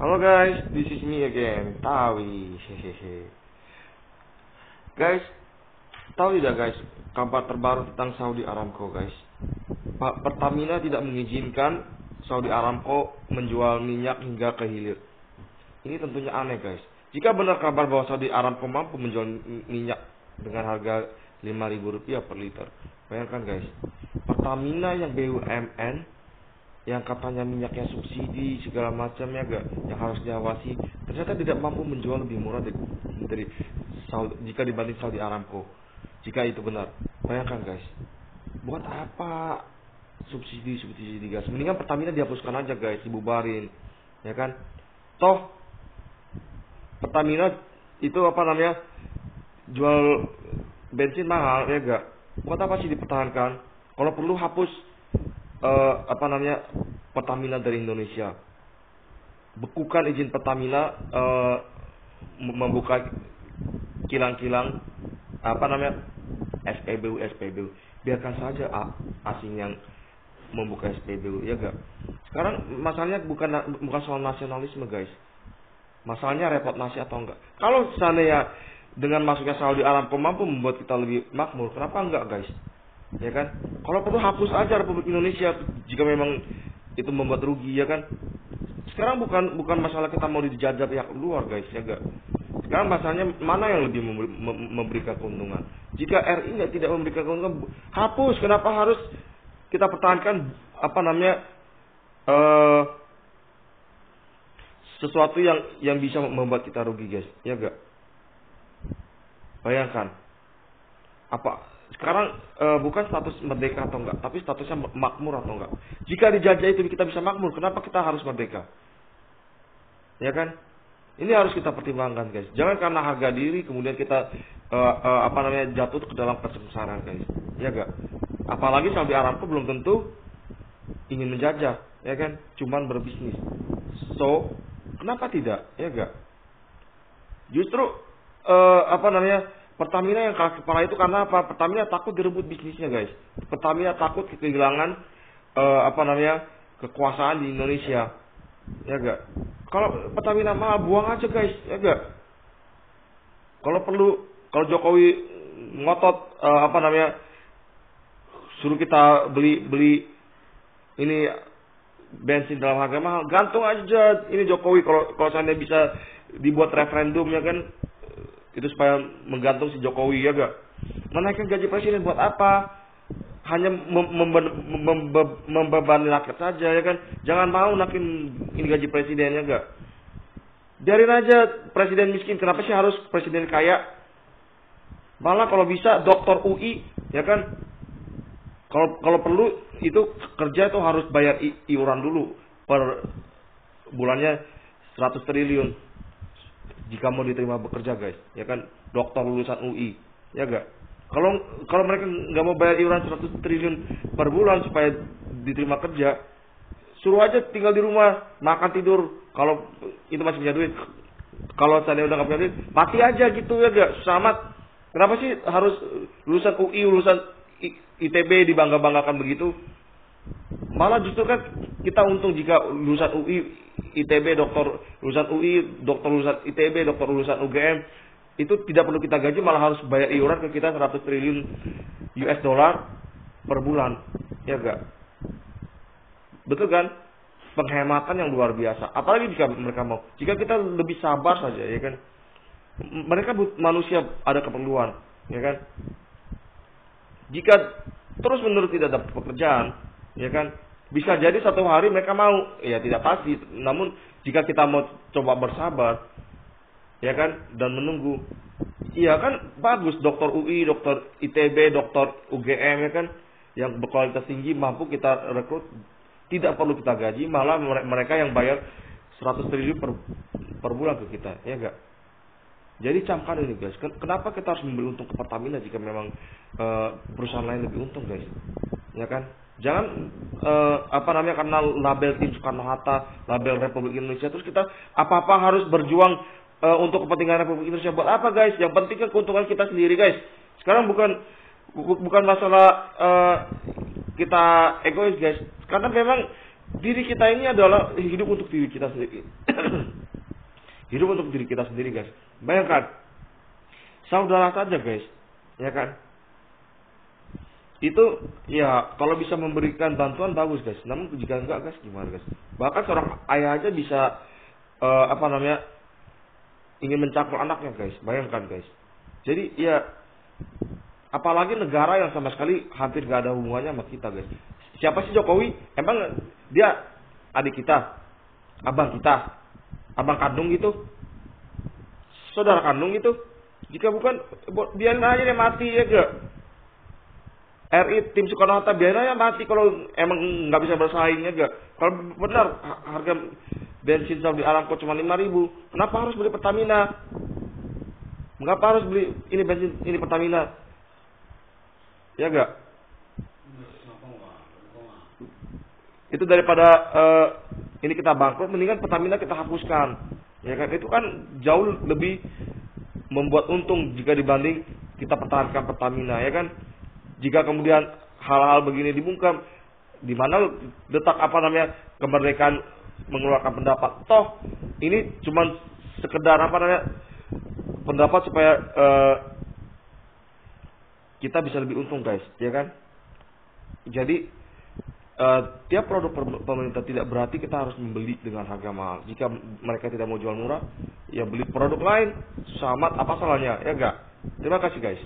Halo guys, this is me again, Tawi. Hehehe. Guys, tahu tidak guys, kabar terbaru tentang Saudi Aramco guys. Pertamina tidak mengizinkan Saudi Aramco menjual minyak hingga ke hilir. Ini tentunya aneh guys. Jika benar kabar bahwa Saudi Aramco mampu menjual minyak dengan harga Rp5.000 per liter, bayangkan guys, Pertamina yang BUMN, yang katanya minyaknya subsidi segala macamnya gak, yang harus diawasi, ternyata tidak mampu menjual lebih murah dari Saudi, jika dibanding Saudi Aramco. Jika itu benar, bayangkan guys, buat apa subsidi gas? Mendingan Pertamina dihapuskan aja guys, dibubarin, ya kan? Toh Pertamina itu jual bensin mahal, ya gak? Buat apa sih dipertahankan? Kalau perlu hapus Pertamina dari Indonesia. Bekukan izin Pertamina membuka kilang-kilang SPBU. Biarkan saja asing yang membuka SPBU, ya gak? Sekarang masalahnya bukan soal nasionalisme guys. Masalahnya repot nasi atau enggak. Kalau seandainya dengan masuknya Saudi Aramco mampu membuat kita lebih makmur, kenapa enggak guys? Ya kan? Kalau perlu hapus aja Republik Indonesia jika memang itu membuat rugi, ya kan? Sekarang bukan masalah kita mau dijajah pihak luar guys, ya enggak? Sekarang masalahnya mana yang lebih memberikan keuntungan? Jika RI tidak memberikan keuntungan, hapus. Kenapa harus kita pertahankan sesuatu yang bisa membuat kita rugi guys, ya enggak? Bayangkan, sekarang bukan status merdeka atau enggak, tapi statusnya makmur atau enggak. Jika dijajah itu kita bisa makmur, kenapa kita harus merdeka? Ya kan? Ini harus kita pertimbangkan guys. Jangan karena harga diri kemudian kita jatuh ke dalam kesengsaraan guys. Ya enggak? Apalagi Saudi Aramco belum tentu ingin menjajah, ya kan? Cuman berbisnis. So, kenapa tidak? Ya enggak? Justru Pertamina yang keras kepala itu karena apa? Pertamina takut direbut bisnisnya guys. Pertamina takut kehilangan kekuasaan di Indonesia. Ya enggak? Kalau Pertamina mahal, buang aja guys, ya enggak? Kalau Jokowi ngotot suruh kita beli ini bensin dalam harga mahal, gantung aja ini Jokowi. Kalau seandainya bisa dibuat referendum, ya kan, itu supaya menggantung si Jokowi, ya gak? Menaikkan gaji presiden buat apa? Hanya membebani rakyat saja, ya kan? Jangan mau naikin ini gaji presiden, ya gak? Biarin aja presiden miskin. Kenapa sih harus presiden kaya? Malah kalau bisa doktor UI, ya kan? Kalau perlu itu kerja itu harus bayar iuran dulu per bulannya 100 triliun jika mau diterima bekerja guys, ya kan? Dokter lulusan UI, ya gak? Kalau mereka nggak mau bayar iuran 100 triliun per bulan supaya diterima kerja, suruh aja tinggal di rumah, makan tidur. Kalau itu masih punya duit. Kalau saya udah nggak punya duit, mati aja gitu, ya gak? Susah amat. Kenapa sih harus lulusan UI, lulusan ITB dibangga-banggakan begitu? Malah justru kan kita untung jika lulusan UI, ITB, lulusan UI, dokter lulusan ITB, dokter lulusan UGM itu tidak perlu kita gaji, malah harus bayar iuran ke kita 100 triliun US dollar per bulan, ya enggak? Betul kan? Penghematan yang luar biasa. Apalagi jika kita lebih sabar saja, ya kan? Mereka manusia ada keperluan, ya kan? Jika terus menerus tidak ada pekerjaan, ya kan, bisa jadi satu hari mereka mau, ya tidak pasti. Namun jika kita mau coba bersabar, ya kan, dan menunggu, iya kan, bagus dokter UI, dokter ITB, dokter UGM, ya kan, yang berkualitas tinggi mampu kita rekrut, tidak perlu kita gaji, malah mereka yang bayar 100 triliun per bulan ke kita, ya enggak? Jadi camkan ini guys, kenapa kita harus membeli untung ke Pertamina jika memang perusahaan lain lebih untung guys, ya kan? Jangan karena label tim Soekarno-Hatta, label Republik Indonesia, terus kita apa-apa harus berjuang untuk kepentingan Republik Indonesia. Buat apa guys? Yang penting kan keuntungan kita sendiri guys. Sekarang bukan masalah kita egois guys, karena memang Diri kita ini adalah hidup untuk diri kita sendiri. Hidup untuk diri kita sendiri, guys. Bayangkan, saudara saja, guys, ya kan? Itu ya kalau bisa memberikan bantuan bagus, guys. Namun jika enggak, guys, gimana, guys? Bahkan seorang ayah aja bisa ingin mencakul anaknya, guys. Bayangkan, guys. Jadi ya apalagi negara yang sama sekali hampir gak ada hubungannya sama kita, guys. Siapa sih Jokowi? Emang dia adik kita, abang kita, abang kandung gitu, saudara kandung gitu? Jika bukan, biarin aja dia mati ya gak? RI tim Soekarno Hatta biarin aja mati kalau emang nggak bisa bersaing ya gak? Kalau benar harga bensin Saudi Aramco cuma 5.000, kenapa harus beli Pertamina? Mengapa harus beli ini bensin ini Pertamina? Ya gak? Itu daripada ini kita bangkrut, mendingan Pertamina kita hapuskan. Ya kan? Itu kan jauh lebih membuat untung jika dibanding kita pertahankan Pertamina, ya kan? Jika kemudian hal-hal begini dibungkam, di mana letak kemerdekaan mengeluarkan pendapat? Toh ini cuma sekedar pendapat supaya kita bisa lebih untung, guys, ya kan? Jadi tiap produk pemerintah tidak berarti kita harus membeli dengan harga mahal. Jika mereka tidak mau jual murah, ya beli produk lain. Susah amat, apa salahnya? Ya enggak? Terima kasih, guys.